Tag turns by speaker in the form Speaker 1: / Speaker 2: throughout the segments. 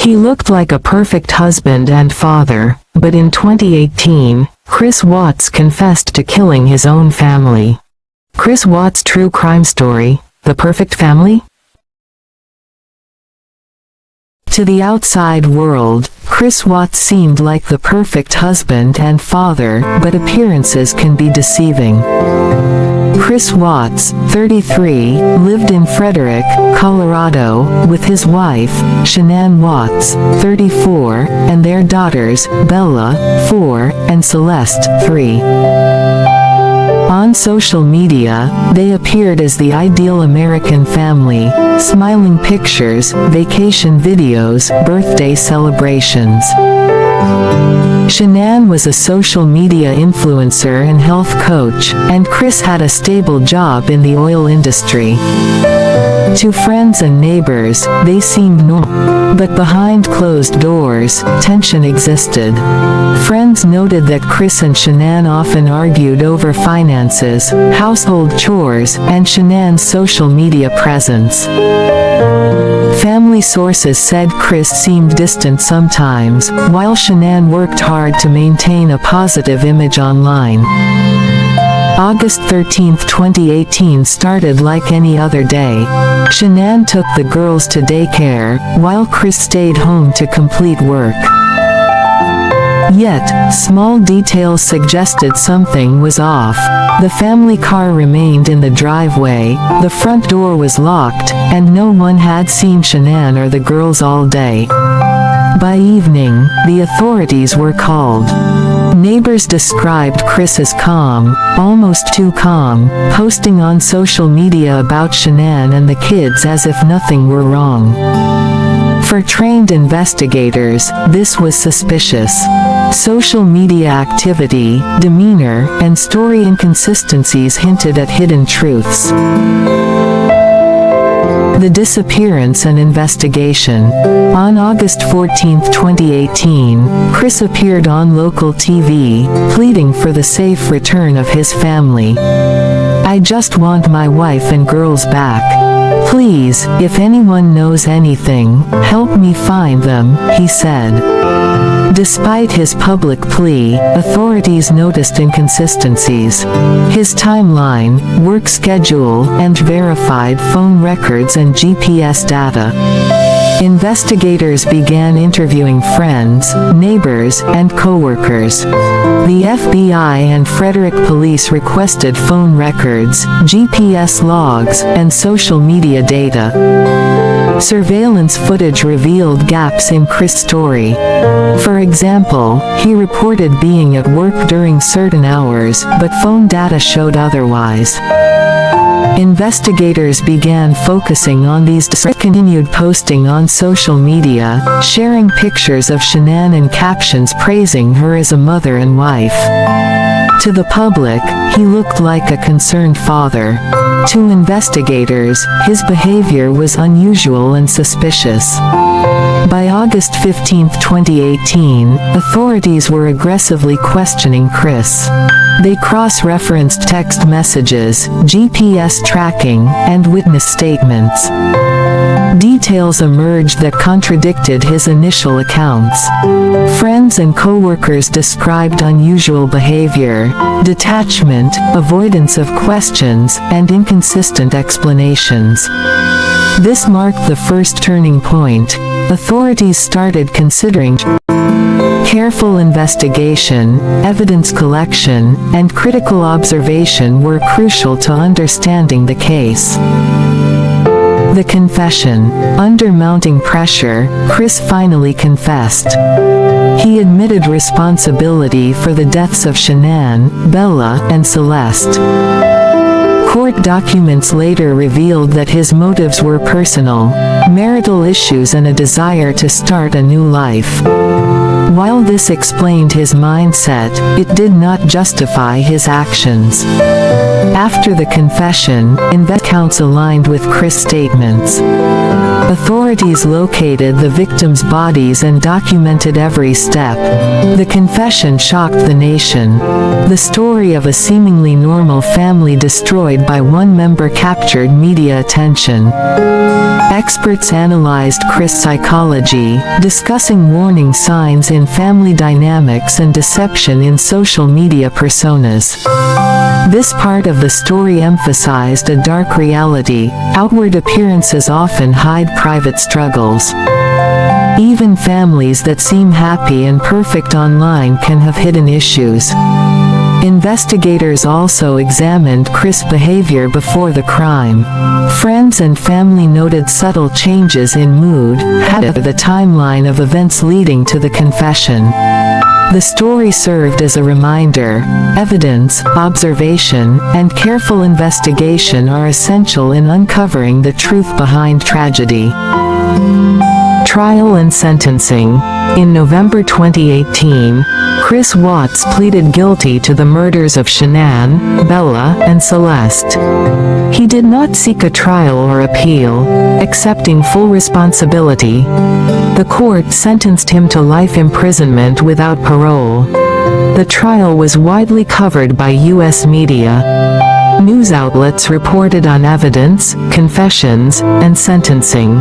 Speaker 1: He looked like a perfect husband and father, but in 2018, Chris Watts confessed to killing his own family. Chris Watts' true crime story, The Perfect Family? To the outside world, Chris Watts seemed like the perfect husband and father, but appearances can be deceiving. Chris Watts, 33, lived in Frederick, Colorado, with his wife, Shanann Watts, 34, and their daughters, Bella, 4, and Celeste, 3. On social media, they appeared as the ideal American family, smiling pictures, vacation videos, birthday celebrations. Shanann was a social media influencer and health coach, and Chris had a stable job in the oil industry. To friends and neighbors, they seemed normal, but behind closed doors, tension existed. Friends noted that Chris and Shanann often argued over finances, household chores, and Shanann's social media presence. Family sources said Chris seemed distant sometimes, while Shanann worked hard to maintain a positive image online. August 13, 2018 started like any other day. Shanann took the girls to daycare, while Chris stayed home to complete work. Yet, small details suggested something was off. The family car remained in the driveway, the front door was locked, and no one had seen Shanann or the girls all day. By evening, the authorities were called. Neighbors described Chris as calm, almost too calm, posting on social media about Shanann and the kids as if nothing were wrong. For trained investigators, this was suspicious. Social media activity, demeanor, and story inconsistencies hinted at hidden truths. The disappearance and investigation. On August 14, 2018, Chris appeared on local TV, pleading for the safe return of his family. "I just want my wife and girls back. Please, if anyone knows anything, help me find them," he said. Despite his public plea, authorities noticed inconsistencies. His timeline, work schedule, and verified phone records and GPS data. Investigators began interviewing friends, neighbors, and coworkers. The FBI and Frederick police requested phone records, GPS logs, and social media data. Surveillance footage revealed gaps in Chris' story. For example, he reported being at work during certain hours, but phone data showed otherwise. Investigators began focusing on these continued posting on social media, sharing pictures of Shanann and captions praising her as a mother and wife. To the public, he looked like a concerned father. To investigators, his behavior was unusual and suspicious. By August 15, 2018, authorities were aggressively questioning Chris. They cross-referenced text messages, GPS tracking, and witness statements. Details emerged that contradicted his initial accounts. Friends and coworkers described unusual behavior, detachment, avoidance of questions, and inconsistent explanations. This marked the first turning point. Authorities started considering careful investigation, evidence collection, and critical observation were crucial to understanding the case. The confession. Under mounting pressure, Chris finally confessed. He admitted responsibility for the deaths of Shanann, Bella, and Celeste. Court documents later revealed that his motives were personal, marital issues and a desire to start a new life. While this explained his mindset, it did not justify his actions. After the confession, accounts aligned with Chris' statements. Authorities located the victims' bodies and documented every step. The confession shocked the nation. The story of a seemingly normal family destroyed by one member captured media attention. Experts analyzed Chris' psychology, discussing warning signs in family dynamics and deception in social media personas. This part of the story emphasized a dark reality. Outward appearances often hide private struggles. Even families that seem happy and perfect online can have hidden issues. Investigators also examined Chris' behavior before the crime. Friends and family noted subtle changes in mood, the timeline of events leading to the confession. The story served as a reminder. Evidence, observation, and careful investigation are essential in uncovering the truth behind tragedy. Trial and sentencing. In November 2018, Chris Watts pleaded guilty to the murders of Shanann, Bella, and Celeste. He did not seek a trial or appeal, accepting full responsibility. The court sentenced him to life imprisonment without parole. The trial was widely covered by U.S. media. News outlets reported on evidence, confessions, and sentencing.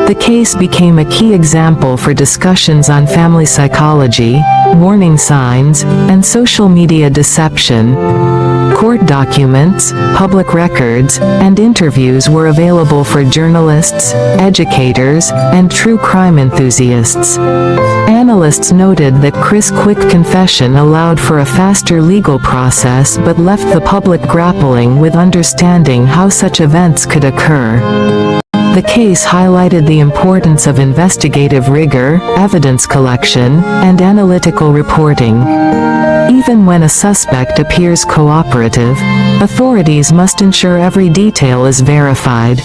Speaker 1: The case became a key example for discussions on family psychology, warning signs, and social media deception. Court documents, public records, and interviews were available for journalists, educators, and true crime enthusiasts. Analysts noted that Chris' quick confession allowed for a faster legal process but left the public grappling with understanding how such events could occur. The case highlighted the importance of investigative rigor, evidence collection, and analytical reporting. Even when a suspect appears cooperative, authorities must ensure every detail is verified.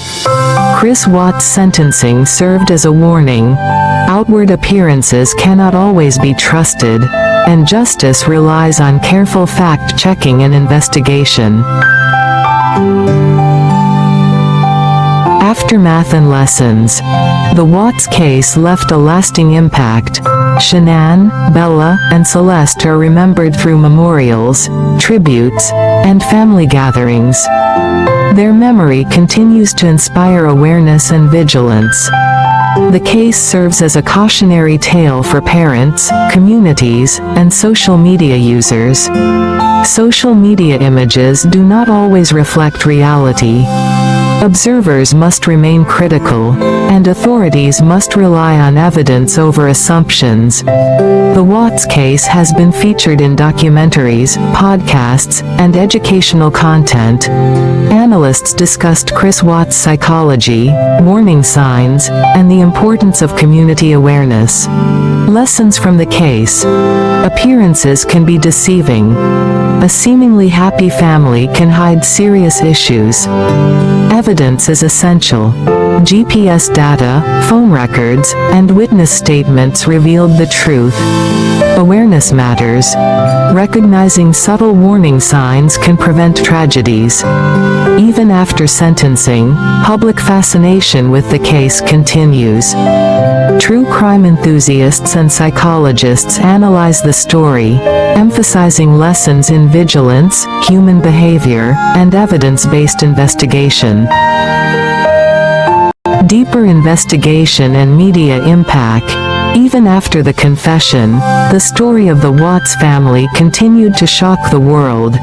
Speaker 1: Chris Watts' sentencing served as a warning. Outward appearances cannot always be trusted, and justice relies on careful fact-checking and investigation. Aftermath and lessons. The Watts case left a lasting impact. Shanann, Bella, and Celeste are remembered through memorials, tributes, and family gatherings. Their memory continues to inspire awareness and vigilance. The case serves as a cautionary tale for parents, communities, and social media users. Social media images do not always reflect reality. Observers must remain critical, and authorities must rely on evidence over assumptions. The Watts case has been featured in documentaries, podcasts, and educational content. Analysts discussed Chris Watts' psychology, warning signs, and the importance of community awareness. Lessons from the case. Appearances can be deceiving. A seemingly happy family can hide serious issues. Evidence is essential. GPS data, phone records, and witness statements revealed the truth. Awareness matters. Recognizing subtle warning signs can prevent tragedies. Even after sentencing, public fascination with the case continues. True crime enthusiasts and psychologists analyze the story, emphasizing lessons in vigilance, human behavior, and evidence-based investigation. Deeper investigation and media impact. Even after the confession, the story of the Watts family continued to shock the world.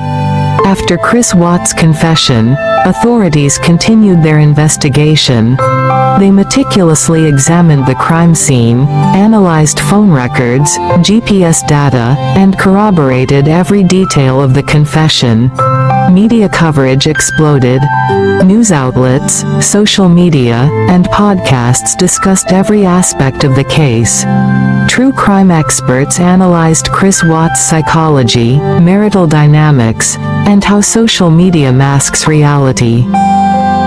Speaker 1: After Chris Watts' confession, authorities continued their investigation. They meticulously examined the crime scene, analyzed phone records, GPS data, and corroborated every detail of the confession. Media coverage exploded. News outlets, social media, and podcasts discussed every aspect of the case. True crime experts analyzed Chris Watts' psychology, marital dynamics, and how social media masks reality.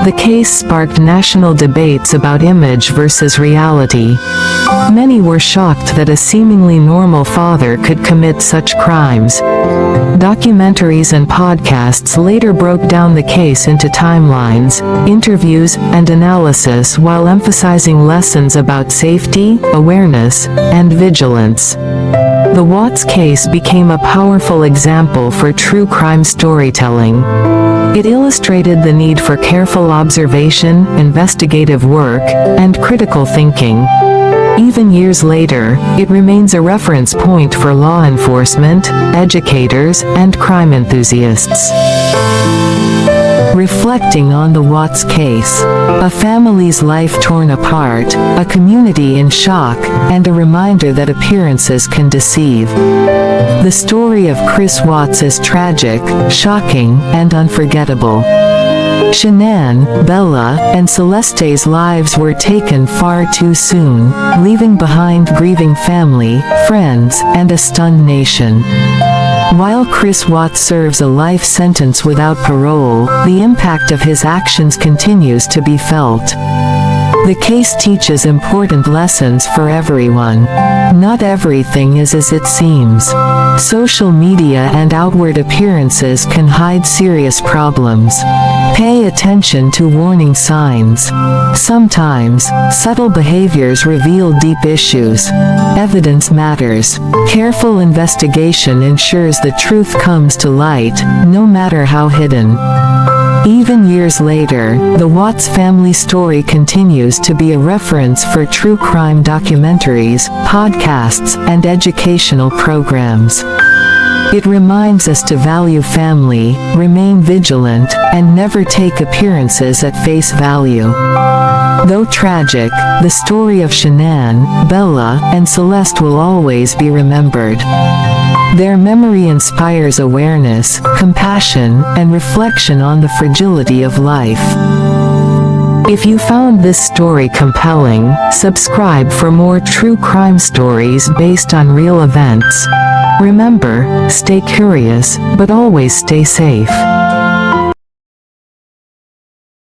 Speaker 1: The case sparked national debates about image versus reality. Many were shocked that a seemingly normal father could commit such crimes. Documentaries and podcasts later broke down the case into timelines, interviews, and analysis while emphasizing lessons about safety, awareness, and vigilance. The Watts case became a powerful example for true crime storytelling. It illustrated the need for careful observation, investigative work, and critical thinking. Even years later, it remains a reference point for law enforcement, educators, and crime enthusiasts. Reflecting on the Watts case. A family's life torn apart, a community in shock, and a reminder that appearances can deceive. The story of Chris Watts is tragic, shocking, and unforgettable. Shanann, Bella, and Celeste's lives were taken far too soon, leaving behind grieving family, friends, and a stunned nation. While Chris Watts serves a life sentence without parole, the impact of his actions continues to be felt. The case teaches important lessons for everyone. Not everything is as it seems. Social media and outward appearances can hide serious problems. Pay attention to warning signs. Sometimes, subtle behaviors reveal deep issues. Evidence matters. Careful investigation ensures the truth comes to light, no matter how hidden. Even years later, the Watts family story continues to be a reference for true crime documentaries, podcasts, and educational programs. It reminds us to value family, remain vigilant, and never take appearances at face value. Though tragic, the story of Shanann, Bella, and Celeste will always be remembered. Their memory inspires awareness, compassion, and reflection on the fragility of life. If you found this story compelling, subscribe for more true crime stories based on real events. Remember, stay curious, but always stay safe.